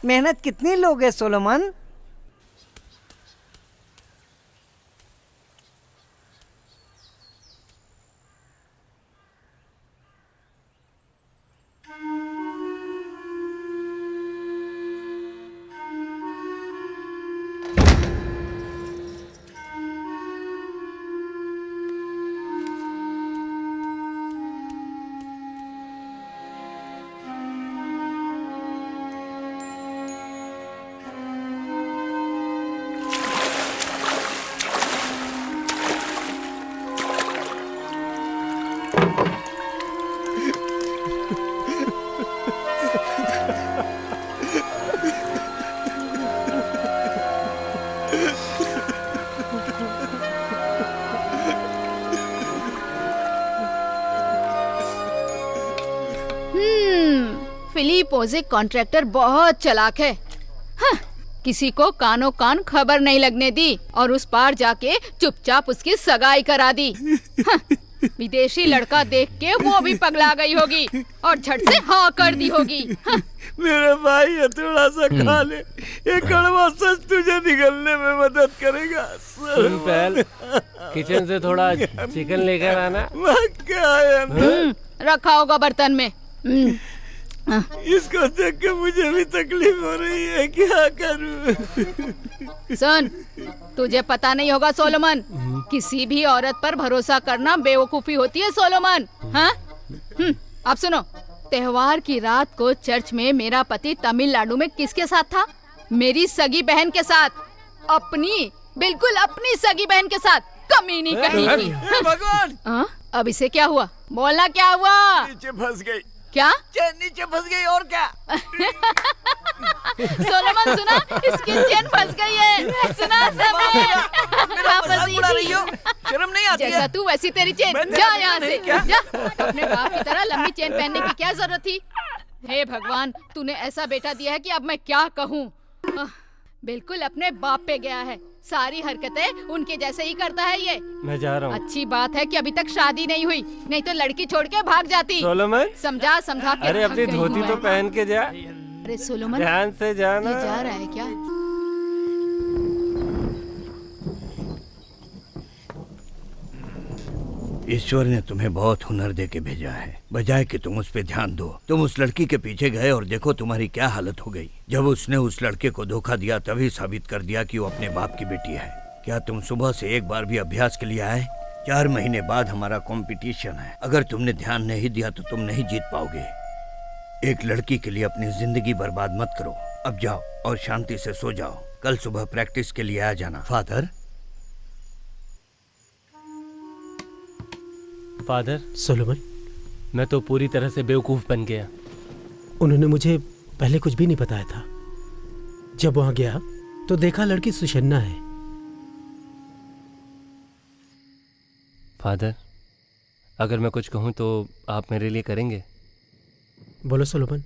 मेहनत कितनी लोगे सोलोमन? फिलिप ओजे कॉन्ट्रैक्टर बहुत चालाक है। हाँ, किसी को कानो कान खबर नहीं लगने दी और उस पार जाके चुपचाप उसकी सगाई करा दी। हाँ, विदेशी लड़का देख के वो भी पगला गई होगी और झट से हाँ कर दी होगी। हाँ। मेरे भाई ये थोड़ा सा खा ले, ये कड़वा सच तुझे निकलने में मदद करेगा। सुन पहल, किचन से थोड़ा चिकन लेकर आना। क्या है रखा होगा बर्तन में। इसको देख के मुझे भी तकलीफ हो रही है, क्या करूं? सुन, तुझे पता नहीं होगा सोलोमन, किसी भी औरत पर भरोसा करना बेवकूफी होती है सोलोमन। हाँ? अब सुनो, त्योहार की रात को चर्च में मेरा पति तमिलनाडु में किसके साथ था? मेरी सगी बहन के साथ। अपनी, बिल्कुल अपनी सगी बहन के साथ। कमीनी कहीं की। भगवान! अब इसे क्या हुआ? बोलना क्या हुआ? नीचे फंस गई। क्या? चेन नीचे फंस गई और क्या? सोलोमन सुना, इसकी चेन फंस गई है। सुना सबने? शर्म नहीं आती है? जैसा तू वैसी तेरी चेन। जा यहाँ से, जा। अपने बाप की तरह लंबी चेन पहनने की क्या जरूरत थी? हे भगवान, तूने ऐसा बेटा दिया है कि अब मैं क्या कहूँ। बिल्कुल अपने बाप पे गया है। सारी हरकतें उनके जैसे ही करता है ये। मैं जा रहा हूँ। अच्छी बात है कि अभी तक शादी नहीं हुई, नहीं तो लड़की छोड़ के भाग जाती। सोलोमन, समझा के। अरे अपनी धोती तो पहन के जा। अरे सोलोमन, ध्यान से जाना। ये जा रहा है क्या? ईश्वर ने तुम्हें बहुत हुनर दे के भेजा है, बजाय कि तुम उस पे ध्यान दो। तुम उस लड़की के पीछे गए और देखो तुम्हारी क्या हालत हो गई। जब उसने उस लड़के को धोखा दिया तभी साबित कर दिया कि वो अपने बाप की बेटी है। क्या तुम सुबह से एक बार भी अभ्यास के लिए आए? 4 महीने बाद हमारा कंपटीशन है। अगर तुमने ध्यान नहीं दिया तो तुम नहीं जीत पाओगे। एक लड़की के लिए अपनी जिंदगी बर्बाद मत करो। अब जाओ और शांति से सो जाओ। कल सुबह प्रैक्टिस के लिए आ जाना। फादर। फादर। सोलोमन, मैं तो पूरी तरह से बेवकूफ बन गया। उन्होंने मुझे पहले कुछ भी नहीं बताया था। जब वहां गया तो देखा लड़की सुशन्ना है। फादर, अगर मैं कुछ कहूँ तो आप मेरे लिए करेंगे? बोलो सोलोमन।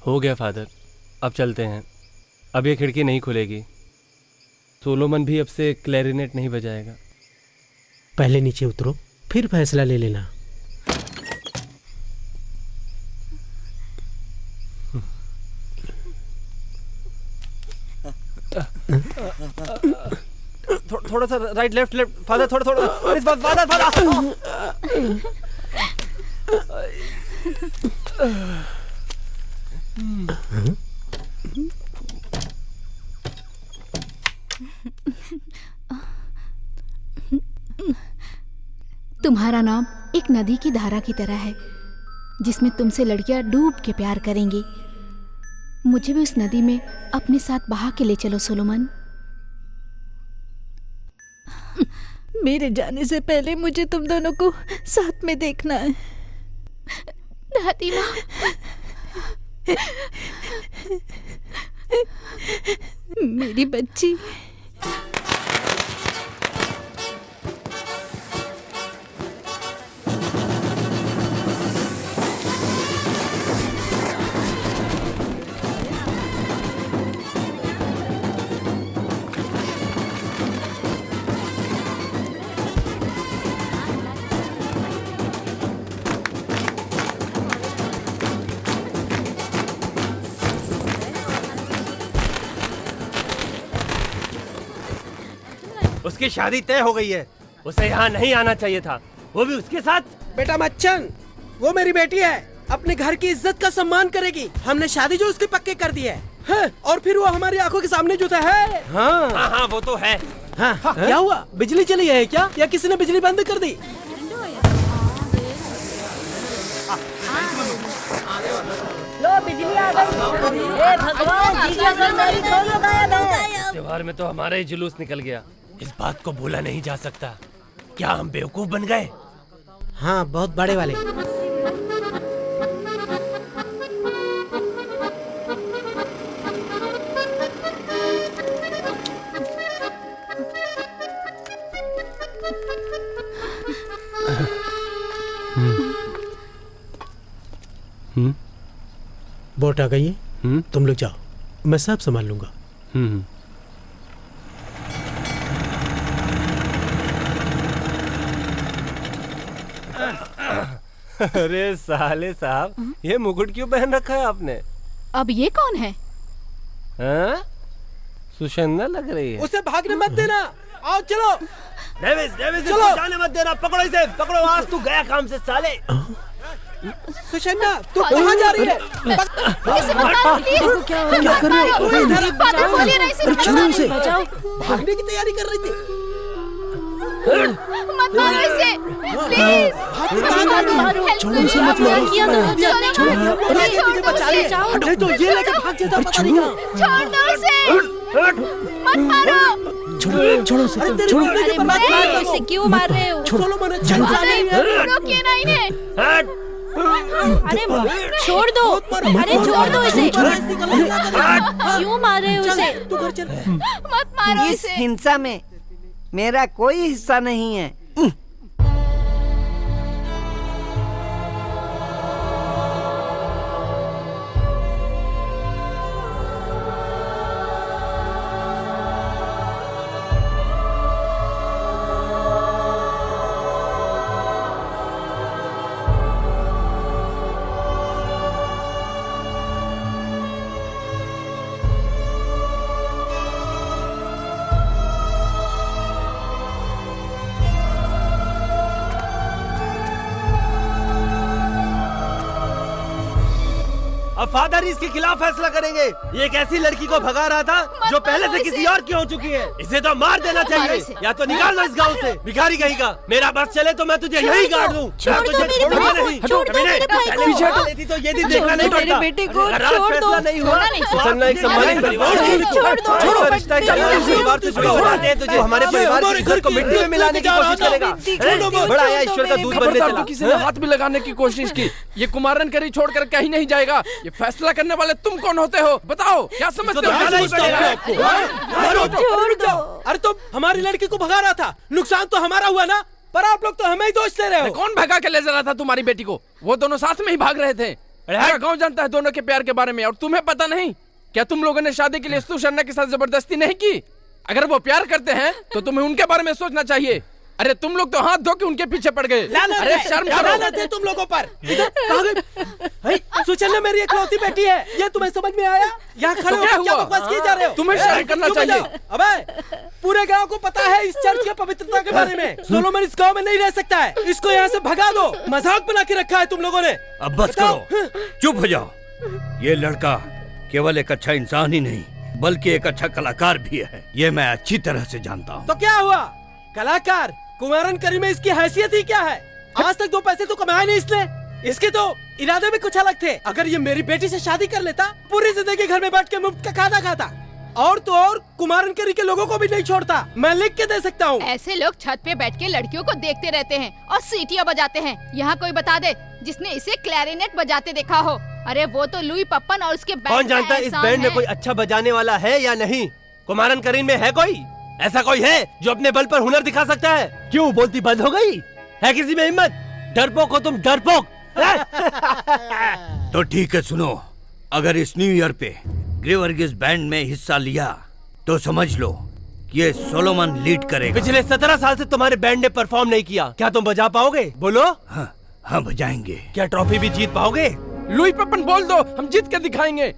हो गया फादर, अब चलते हैं। अब ये खिड़की नहीं खुलेगी। सोलोमन भी अब से क्लैरिनेट नहीं बजाएगा। पहले नीचे उतरो, फिर फैसला ले लेना। थोड़ा सा राइट लेफ्ट लेफ्ट फादर, थोड़ा फादर फादर। तुम्हारा नाम एक नदी की धारा की तरह है जिसमें तुमसे लड़कियां डूब के प्यार करेंगी। मुझे भी उस नदी में अपने साथ बहा के ले चलो सोलोमन। मेरे जाने से पहले मुझे तुम दोनों को साथ में देखना है। दादी माँ, मेरी बच्ची। उसकी शादी तय हो गई है। उसे यहाँ नहीं आना चाहिए था, वो भी उसके साथ। बेटा मच्छन, वो मेरी बेटी है, अपने घर की इज्जत का सम्मान करेगी। हमने शादी जो उसके पक्के कर दी है। हाँ, और फिर वो हमारी आंखों के सामने जो है। हाँ हाँ हाँ वो तो है। हाँ, क्या हुआ? बिजली चली है क्या, या किसी ने बिजली बंद कर दी? लो बिजली आ गई। हे भगवान, डीजे से मेरी दोनों गायब है। त्योहार में तो हमारा ही जुलूस निकल गया। इस बात को भूला नहीं जा सकता। क्या हम बेवकूफ बन गए? हाँ, बहुत बड़े वाले। बोट आ गई है। तुम लोग जाओ, मैं सब संभाल लूंगा। अरे साले साहब, ये मुकुट क्यों पहन रखा है आपने? अब ये कौन है? हाँ? सुषन्ना लग रही है। उसे भागने मत देना। आओ चलो। डेविस, इसको जाने मत देना। पकड़ो इसे, पकड़ो। आज तू गया काम से साले। सुषन्ना, तू कहाँ जा रही है? इसे मत मारो, प्लीज। क्या कर रहे हो? फादर बोलिए ना इसे। छोड़ो उसे। बचाओ। भागने की तैयारी कर रही थी। मत मारो इसे, प्लीज। छोड़ो उसे, मत मारो। नहीं तो ये लेकर भाग जाता, पता नहीं कहाँ। छोड़ दो इसे, मत मारो। छोड़ो उसे, छोड़ो। अरे मत मारो इसे, क्यों मार रहे हो? रोकिए ना इन्हें। अरे छोड़ दो, अरे छोड़ दो इसे। क्यों मार रहे हो उसे? मत मारो इस इसे। हिंसा में मेरा कोई हिस्सा नहीं है। अब फादर इसके खिलाफ फैसला करेंगे। ये एक ऐसी लड़की को भगा रहा था जो पहले से किसी और की हो चुकी है। इसे तो मार देना चाहिए, या तो निकाल दो इस गांव से। भिखारी कहीं का। मेरा बस चले तो मैं तुझे यहीं गाड़ दूं। तुझे छोड़ूंगा नहीं। पहले तो ये दिन देखना नहीं पड़ता। बेटे को अगर छोड़ दो। फैसला नहीं हुआ, सुषन्ना एक सम्मानित परिवार से छोड़ो। रिश्ता एक सम्मानित परिवार से जुड़ा है। तुझे हमारे परिवार की इज्जत को मिट्टी में मिलाने की कोशिश करेगा। बड़ा आया ईश्वर का दूध बनने चला। किसी ने हाथ भी लगाने की कोशिश की। ये कुमारन करी छोड़कर कहीं नहीं जाएगा। ये फैसला करने वाले तुम कौन होते हो? बताओ, क्या समझते हो? छोड़ दो। अरे तुम हमारी लड़की को भगा रहा था, नुकसान तो हमारा हुआ ना, पर आप लोग तो हमें ही दोष दे रहे हो। कौन भगा के ले जा रहा था तुम्हारी बेटी को? वो दोनों साथ में ही भाग रहे थे। पूरा गांव जानता है दोनों के प्यार के बारे में, और तुम्हें पता नहीं? क्या तुम लोगों ने शादी के लिए सुषन्ना के साथ जबरदस्ती नहीं की? अगर वो प्यार करते हैं तो तुम्हें उनके बारे में सोचना चाहिए। अरे तुम लोग तो हाथ धो के उनके पीछे पड़ गए। अरे शर्म करो तुम लोगों पर। सुषन्ना मेरी इकलौती बेटी है, ये तुम्हें समझ में आया? यहाँ खड़े हो क्या बकवास किए जा रहे हो? तुम्हें शर्म करना चाहिए। अबे पूरे गांव को पता है इस चर्च की पवित्रता के बारे में। सोलोमन इस गांव में नहीं रह सकता है, इसको यहाँ से भगा दो। मजाक बना के रखा है तुम लोगों ने। अब बस करो, चुप हो जाओ। ये लड़का केवल एक अच्छा इंसान ही नहीं, बल्कि एक अच्छा कलाकार भी है। ये मैं अच्छी तरह से जानता हूँ। तो क्या हुआ? कलाकार? कुमारन करी में इसकी हैसियत ही क्या है? आज तक 2 पैसे तो कमाए नहीं इसने। इसके तो इरादे भी कुछ अलग थे। अगर ये मेरी बेटी से शादी कर लेता, पूरी जिंदगी घर में बैठ के मुफ्त का खाना खाता। और तो और कुमारन करी के लोगों को भी नहीं छोड़ता। मैं लिख के दे सकता हूँ। ऐसे लोग छत पे बैठ के लड़कियों को देखते रहते हैं और सीटियाँ बजाते हैं। यहाँ कोई बता दे जिसने इसे क्लैरिनेट बजाते देखा हो। अरे वो तो लुई पप्पन और उसके बैंड कौन जानता है इस बैंड में कोई अच्छा बजाने वाला है या नहीं? कुमारन करीन में है कोई? ऐसा कोई है जो अपने बल पर हुनर दिखा सकता है? क्यों बोलती बंद हो गई है? किसी में हिम्मत? डरपोक हो तुम, डरपोक। तो ठीक है, सुनो। अगर इस न्यू ईयर पे ग्रेवर्गिस बैंड में हिस्सा लिया तो समझ लो ये सोलोमन लीड करेगा। पिछले 17 साल से तुम्हारे बैंड ने परफॉर्म नहीं किया। क्या तुम बजा पाओगे? बोलो। हाँ बजाएंगे। क्या ट्रॉफी भी जीत पाओगे? लुई पप्पन बोल दो, हम जीत के दिखाएंगे।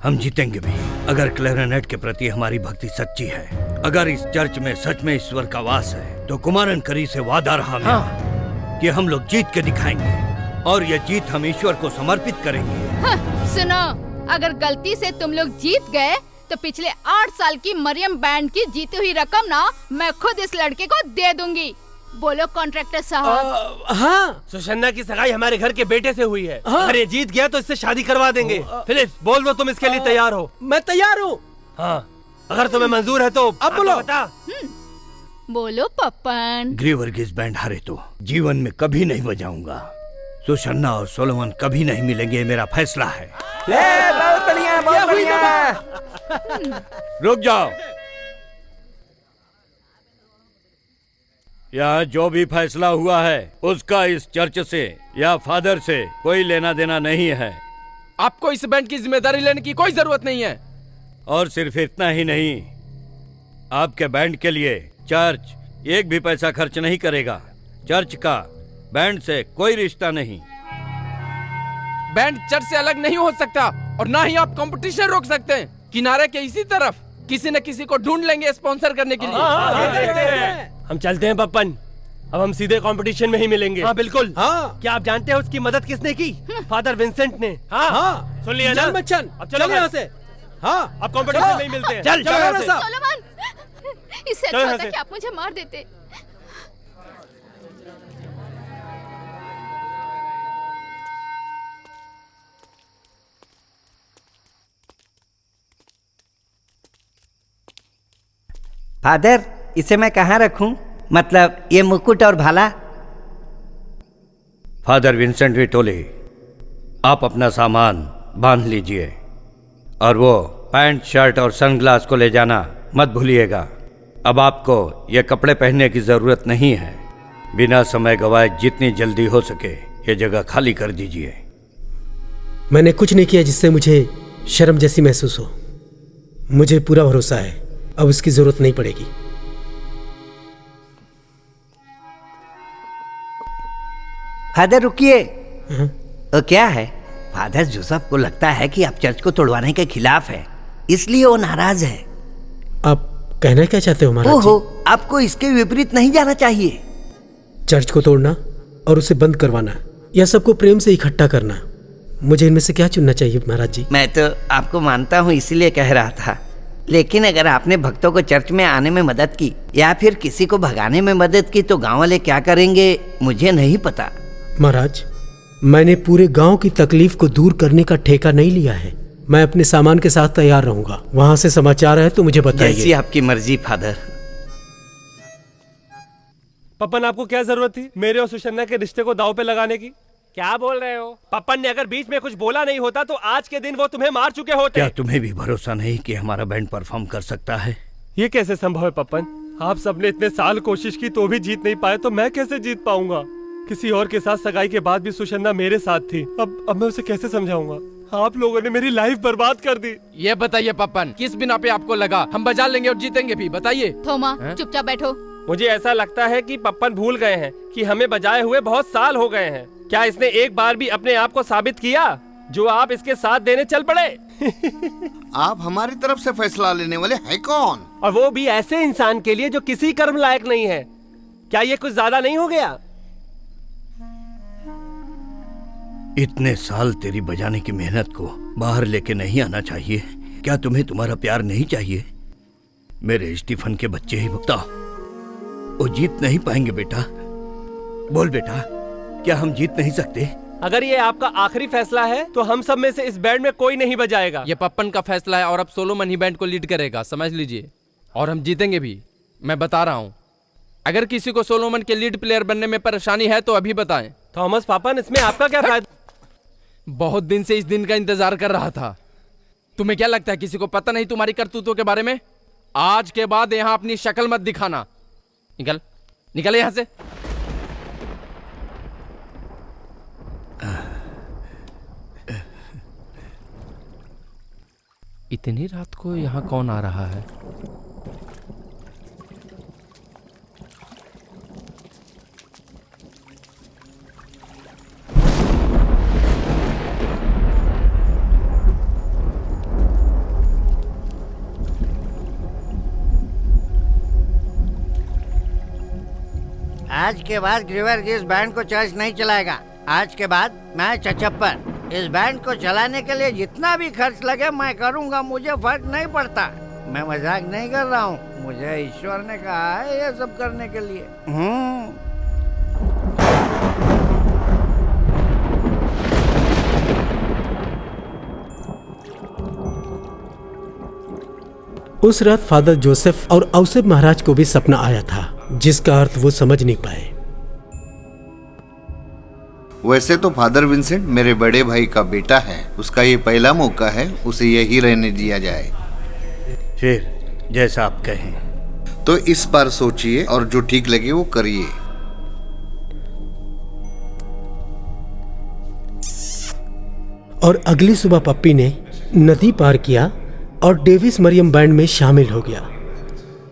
हम जीतेंगे भी अगर क्लैरिनेट के प्रति हमारी भक्ति सच्ची है। अगर इस चर्च में सच में ईश्वर का वास है तो कुमारन करी से वादा रहा मेरा कि हम लोग जीत के दिखाएंगे और ये जीत हम ईश्वर को समर्पित करेंगे। सुनो, अगर गलती से तुम लोग जीत गए तो पिछले 8 साल की मरियम बैंड की जीती हुई रकम ना मैं खुद इस लड़के को दे दूंगी। बोलो कॉन्ट्रैक्टर साहब। हाँ, सुशन्ना की सगाई हमारे घर के बेटे से हुई है। हाँ। अगर ये जीत गया तो इससे शादी करवा देंगे। फिलिप, बोल दो तुम इसके लिए तैयार हो। मैं तैयार हूँ। हाँ, अगर तुम्हें मंजूर है तो अब बोलो। बता। बोलो पप्पन। ग्रीवर्गीस बैंड हारे तो जीवन में कभी नहीं बजाऊंगा। सुशन्ना और सोलोमन कभी नहीं मिलेंगे, ये मेरा फैसला है। बहुत बढ़िया, बहुत बढ़िया। रुक जाओ। यहाँ जो भी फैसला हुआ है उसका इस चर्च से या फादर से कोई लेना देना नहीं है। आपको इस बैंड की जिम्मेदारी लेने की कोई जरूरत नहीं है। और सिर्फ इतना ही नहीं, आपके बैंड के लिए चर्च एक भी पैसा खर्च नहीं करेगा। चर्च का बैंड से कोई रिश्ता नहीं। बैंड चर्च से अलग नहीं हो सकता और ना ही आप कंपटीशन रोक सकते हैं। किनारे के इसी तरफ किसी न किसी को ढूंढ लेंगे स्पॉन्सर करने के लिए। हम चलते हैं पप्पन, अब हम सीधे कंपटीशन में ही मिलेंगे। हाँ बिल्कुल। हाँ। क्या आप जानते हैं उसकी मदद किसने की? फादर विंसेंट ने। हाँ, हाँ। सुन लिया ना? चल बच्चन, अब चलो चल यहाँ से। हाँ, अब कंपटीशन में ही मिलते हैं। चल चलो यहाँ से। सोलोमन, इससे चलो अच्छा यहाँ होता से। कि आप मुझे मार देते। फादर, इसे मैं कहाँ रखूं? मतलब ये मुकुट और भाला। फादर विंसेंट विटोले, आप अपना सामान बांध लीजिए और वो पैंट, शर्ट और सनग्लास को ले जाना मत भूलिएगा। अब आपको ये कपड़े पहनने की जरूरत नहीं है। बिना समय गवाए जितनी जल्दी हो सके ये जगह खाली कर दीजिए। मैंने कुछ नहीं किया जिससे मुझे शर्म जैसी महसूस हो। मुझे पूरा भरोसा है, अब उसकी जरूरत नहीं पड़ेगी। फादर रुकिए। वो क्या है? फादर जोसेफ को लगता है कि आप चर्च को तोड़वाने के खिलाफ है, इसलिए वो नाराज है। आप कहना क्या चाहते हो महाराज जी? ओहो, आपको इसके विपरीत नहीं जाना चाहिए। चर्च को तोड़ना और उसे बंद करवाना या सबको प्रेम से इकट्ठा करना, मुझे इनमें से क्या चुनना चाहिए महाराज जी? मैं तो आपको मानता हूँ इसलिए कह रहा था, लेकिन अगर आपने भक्तों को चर्च में आने में मदद की या फिर किसी को भगाने में मदद की तो गांव वाले क्या करेंगे मुझे नहीं पता। महाराज, मैंने पूरे गांव की तकलीफ को दूर करने का ठेका नहीं लिया है। मैं अपने सामान के साथ तैयार रहूंगा। वहां से समाचार है तो मुझे बताइए। जैसी आपकी मर्जी फादर। पप्पन, आपको क्या जरूरत थी मेरे और सुशन्ना के रिश्ते को दांव पे लगाने की? क्या बोल रहे हो? पप्पन ने अगर बीच में कुछ बोला नहीं होता तो आज के दिन वो तुम्हें मार चुके होते। क्या तुम्हें भी भरोसा नहीं कि हमारा बैंड परफॉर्म कर सकता है? ये कैसे संभव है पप्पन? आप सबने इतने साल कोशिश की तो भी जीत नहीं पाए, तो मैं कैसे जीत पाऊंगा? किसी और के साथ सगाई के बाद भी सुशन्ना मेरे साथ थी। अब मैं उसे कैसे समझाऊंगा? आप लोगों ने मेरी लाइफ बर्बाद कर दी। ये बताइए पप्पन, किस बिना पे आपको लगा हम बजा लेंगे और जीतेंगे भी? बताइए। थोमा, चुपचाप बैठो। मुझे ऐसा लगता है कि पप्पन भूल गए हैं कि हमें बजाए हुए बहुत साल हो गए हैं। क्या इसने एक बार भी अपने आप को साबित किया जो आप इसके साथ देने चल पड़े? आप हमारी तरफ से फैसला लेने वाले हैं कौन? और वो भी ऐसे इंसान के लिए जो किसी कर्म लायक नहीं है। क्या ये कुछ ज्यादा नहीं हो गया? इतने साल तेरी बजाने की मेहनत को बाहर लेके नहीं आना चाहिए? क्या तुम्हें तुम्हारा प्यार नहीं चाहिए? मेरे स्टीफन के बच्चे ही बताओ, वो जीत नहीं पाएंगे बेटा। बोल बेटा, क्या हम जीत नहीं सकते? अगर ये आपका आखिरी फैसला है तो हम सब में से इस बैंड में कोई नहीं बजाएगा। ये पप्पन का फैसला है और अब सोलोमन ही बैंड को लीड करेगा, समझ लीजिए। और हम जीतेंगे भी, मैं बता रहा हूँ। अगर किसी को सोलोमन के लीड प्लेयर बनने में परेशानी है तो अभी बताएं। थॉमस पापन, इसमें आपका क्या फायदा? बहुत दिन से इस दिन का इंतजार कर रहा था। तुम्हें क्या लगता है किसी को पता नहीं तुम्हारी करतूतों के बारे में? आज के बाद यहाँ अपनी शक्ल मत दिखाना। निकल निकल यहाँ से। इतनी रात को यहाँ कौन आ रहा है? आज के बाद ग्रीवर इस बैंड को चर्च नहीं चलाएगा। आज के बाद मैं चचप्पर इस बैंड को चलाने के लिए जितना भी खर्च लगे मैं करूँगा, मुझे फर्क नहीं पड़ता। मैं मजाक नहीं कर रहा हूँ, मुझे ईश्वर ने कहा है ये सब करने के लिए। उस रात फादर जोसेफ और औसेफ महाराज को भी सपना आया था, जिसका अर्थ वो समझ नहीं पाए। वैसे तो फादर विंसेंट मेरे बड़े भाई का बेटा है, उसका ये पहला मौका है, उसे यही रहने दिया जाए। फिर जैसा आप कहें। तो इस बार सोचिए और जो ठीक लगे वो करिए। और अगली सुबह पप्पी ने नदी पार किया और डेविस मरियम बैंड में शामिल हो गया।